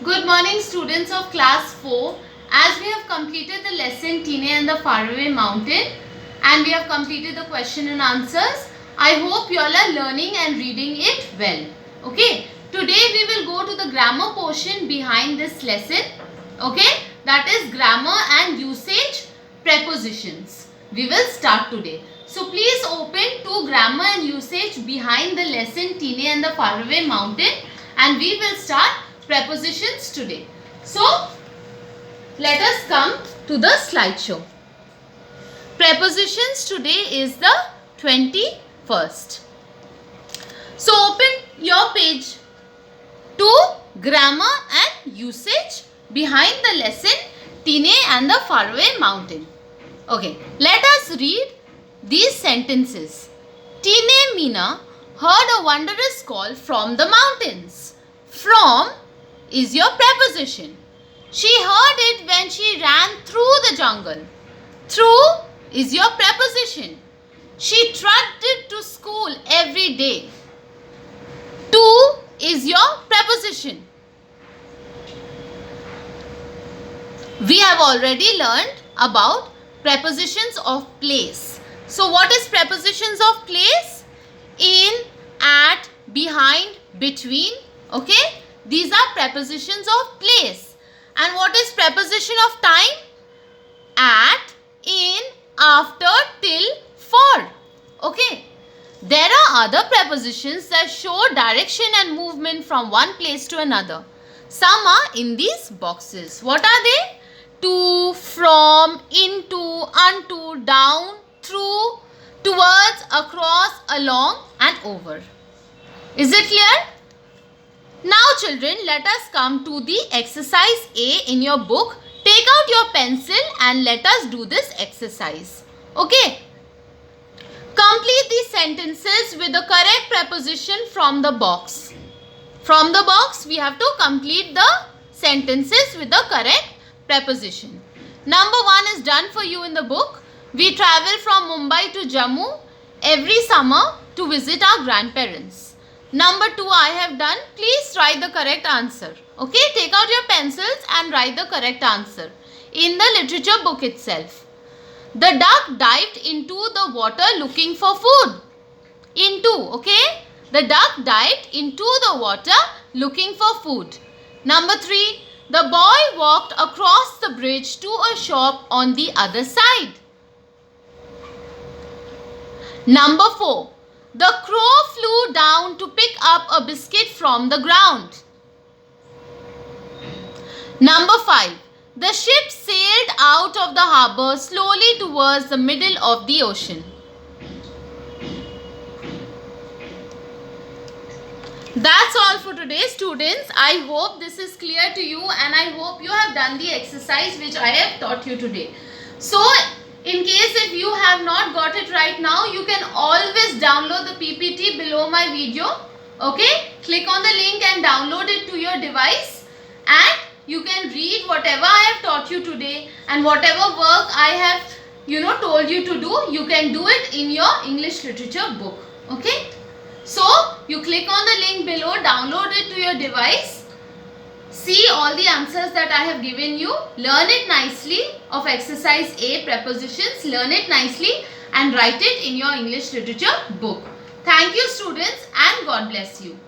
Good morning, students of class 4. As we have completed the lesson Tine and the Faraway Mountain and we have completed the question and answers, I hope you all are learning and reading it well. Okay, today we will go to the grammar portion behind this lesson. Okay, that is grammar and usage prepositions. We will start today. So please open to grammar and usage behind the lesson Tine and the Faraway Mountain and we will start prepositions today. So, let us come to the slideshow. Prepositions today is the 21st. So, open your page to grammar and usage behind the lesson Tine and the Faraway Mountain. Okay, let us read these sentences. Tine Meena heard a wondrous call from the mountains. From is your preposition. She heard it when she ran through the jungle. Through is your preposition. She trotted to school every day. To is your preposition. We have already learned about prepositions of place. So what is prepositions of place? In, at, behind, between. Okay? These are prepositions of place. And what is preposition of time? At, in, after, till, for. Okay. There are other prepositions that show direction and movement from one place to another. Some are in these boxes. What are they? To, from, into, unto, down, through, towards, across, along and over. Is it clear? Now children, let us come to the exercise A in your book. Take out your pencil and let us do this exercise. Okay. Complete these sentences with the correct preposition from the box. From the box, we have to complete the sentences with the correct preposition. Number 1 is done for you in the book. We travel from Mumbai to Jammu every summer to visit our grandparents. Number 2 I have done. Please write the correct answer. Okay, take out your pencils and write the correct answer in the literature book itself. The duck dived into the water looking for food. Into, okay? The duck dived into the water looking for food. Number 3, the boy walked across the bridge to a shop on the other side. Number 4, the crow flew down to pick up a biscuit from the ground. Number 5. The ship sailed out of the harbour slowly towards the middle of the ocean. That's all for today, students. I hope this is clear to you and I hope you have done the exercise which I have taught you today. So, in case if you have not got it right now, you can always download the PPT below my video. Okay? Click on the link and download it to your device. And you can read whatever I have taught you today. And whatever work I have, told you to do, you can do it in your English literature book. Okay? So, you click on the link below, download it to your device. See all the answers that I have given you. Learn it nicely of exercise A, prepositions. Learn it nicely and write it in your English literature book. Thank you students and God bless you.